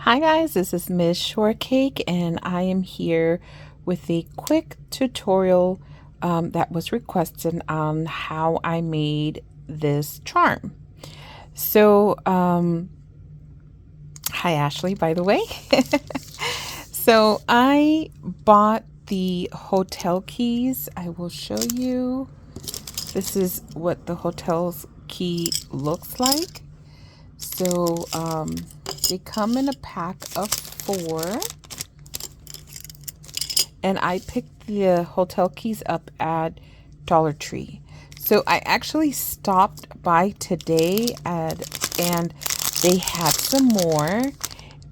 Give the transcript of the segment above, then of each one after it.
Hi guys, this is Mz.Shortcake and I am here with a quick tutorial that was requested on how I made this charm. So, hi Ashley, by the way. So I bought the hotel keys. I will show you. This is what the hotel's key looks like. So they come in a pack of 4, and I picked the hotel keys up at Dollar Tree. So I actually stopped by today and they had some more,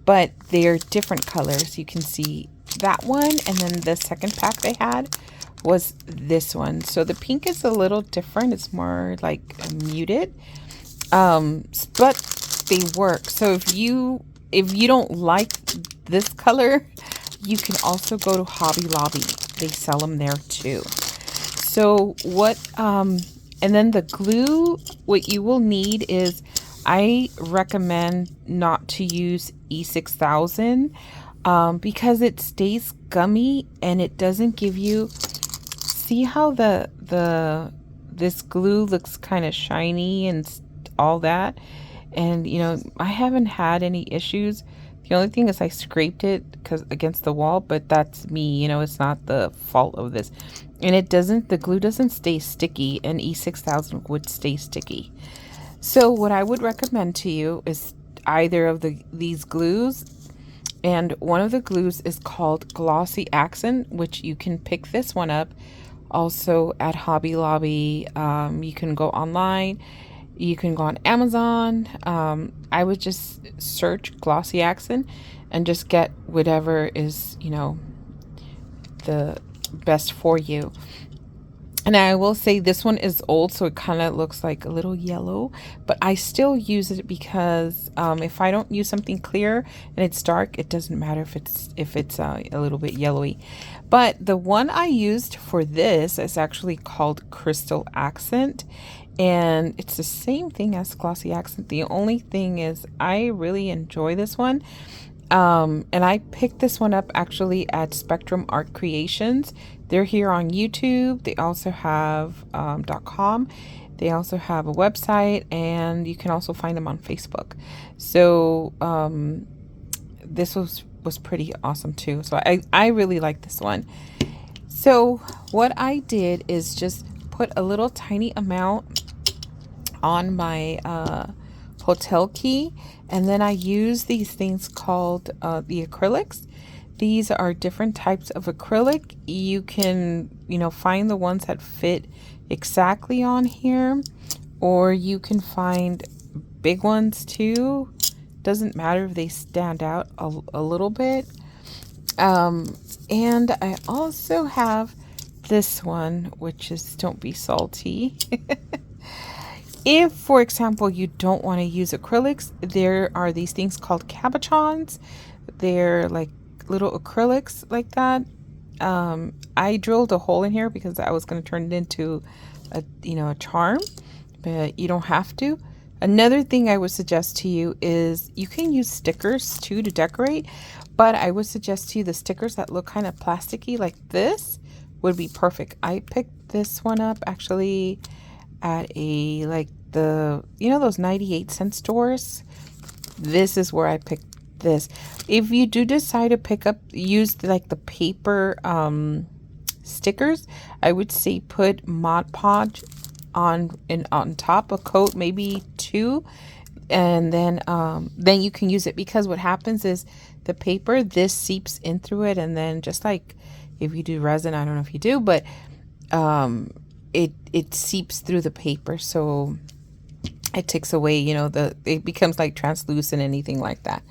but they're different colors. You can see that one, and then the second pack they had was this one. So the pink is a little different. It's more like muted, but they work. So if you don't like this color, you can also go to Hobby Lobby. They sell them there too. So what and then the glue, what you will need is, I recommend not to use E6000 because it stays gummy and it doesn't give you, see how this glue looks kind of shiny and all that. And I haven't had any issues. The only thing is I scraped it because against the wall, but that's me. It's not the fault of this. And the glue doesn't stay sticky, and E6000 would stay sticky. So what I would recommend to you is either of these glues, and one of the glues is called Glossy Accent, which you can pick this one up also at Hobby Lobby. You can go online. You can go on Amazon. I would just search Glossy Accent and just get whatever is, the best for you. And I will say this one is old, so it kind of looks like a little yellow, but I still use it because if I don't use something clear and it's dark, it doesn't matter if it's a little bit yellowy. But the one I used for this is actually called Crystal Accent, and it's the same thing as Glossy Accent. The only thing is I really enjoy this one. And I picked this one up actually at Spectrum Art Creations. They're here on YouTube. They also have .com. They also have a website, and you can also find them on Facebook. So this was pretty awesome too. So I really like this one. So what I did is just put a little tiny amount on my hotel key, and then I use these things called the acrylics. These are different types of acrylic. You can find the ones that fit exactly on here, or you can find big ones too. Doesn't matter if they stand out a little bit. And I also have this one, which is Don't Be Salty. If, for example, you don't want to use acrylics, there are these things called cabochons. They're like little acrylics like that. I drilled a hole in here because I was going to turn it into a charm, but you don't have to. Another thing I would suggest to you is you can use stickers too to decorate, but I would suggest to you the stickers that look kind of plasticky like this would be perfect. I picked this one up actually at those 98-cent stores. This is where I picked this. If you do decide to use like the paper stickers, I would say put Mod Podge on top, a coat, maybe 2, and then you can use it, because what happens is the paper, this seeps in through it, and then just like if you do resin, I don't know if you do, but it seeps through the paper, so it takes away, it becomes like translucent, anything like that.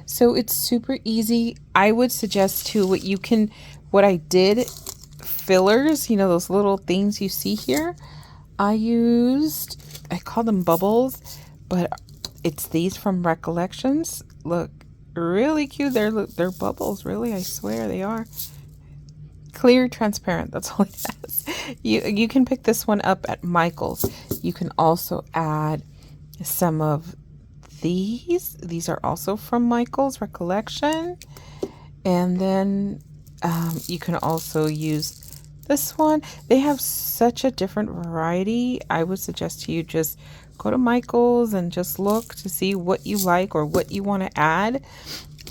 So it's super easy. I would suggest too, what I did, fillers, those little things you see here, I call them bubbles, but it's these from Recollections. Look really cute. They're bubbles, really, I swear they are. Clear, transparent, that's all it has. You can pick this one up at Michael's. You can also add some of these. These are also from Michael's Recollection. And then you can also use this one. They have such a different variety. I would suggest to you just go to Michael's and just look to see what you like or what you want to add.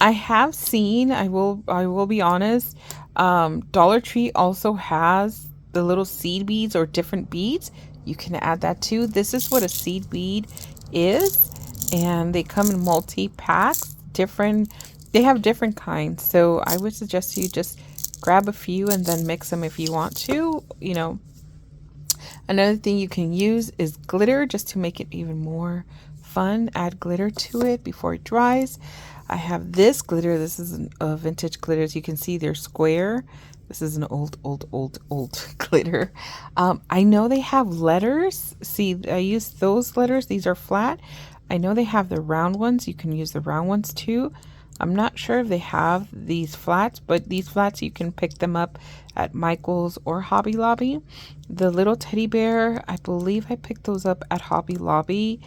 I have seen, I will be honest, Dollar Tree also has the little seed beads or different beads. You can add that too. This is what a seed bead is, and they come in multi-packs, they have different kinds. So I would suggest you just grab a few and then mix them if you want to. You know, another thing you can use is glitter just to make it even more fun. Add glitter to it before it dries. I have this glitter. This is a vintage glitter. As you can see, they're square. This is an old glitter. I know they have letters. See, I use those letters. These are flat. I know they have the round ones. You can use the round ones too. I'm not sure if they have these flats, but these flats, you can pick them up at Michael's or Hobby Lobby. The little teddy bear, I believe I picked those up at Hobby Lobby.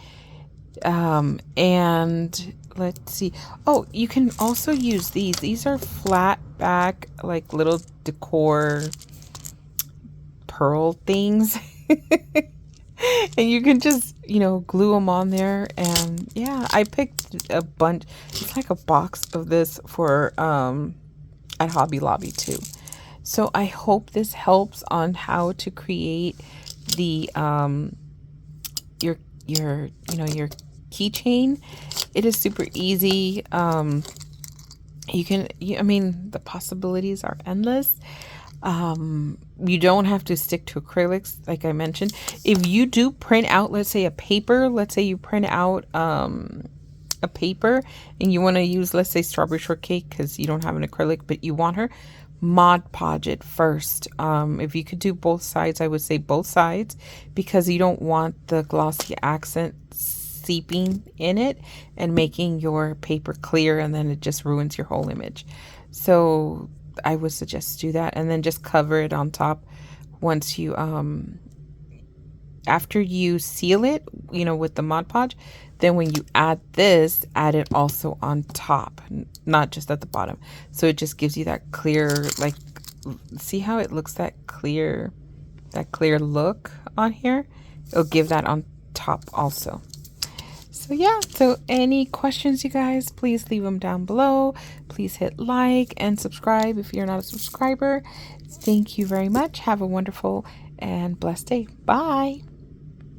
And let's see. Oh, you can also use these. These are flat back, like little decor pearl things. And you can just, you know, glue them on there. And yeah, I picked a bunch. It's like a box of this for at Hobby Lobby too. So I hope this helps on how to create the your your keychain. It is super easy. I mean, the possibilities are endless. You don't have to stick to acrylics, like I mentioned. If you do print out, let's say a paper, let's say you print out a paper and you want to use, let's say, Strawberry Shortcake because you don't have an acrylic, but you want her, Mod Podge it first. If you could do both sides, I would say both sides, because you don't want the glossy accent seeping in it and making your paper clear, and then it just ruins your whole image. So I would suggest do that, and then just cover it on top once you after you seal it, you know, with the Mod Podge. Then when you add this, add it also on top, not just at the bottom. So it just gives you that clear, like, see how it looks, that clear look on here? It'll give that on top also. So yeah, so any questions, you guys, please leave them down below. Please hit like and subscribe if you're not a subscriber. Thank you very much. Have a wonderful and blessed day. Bye.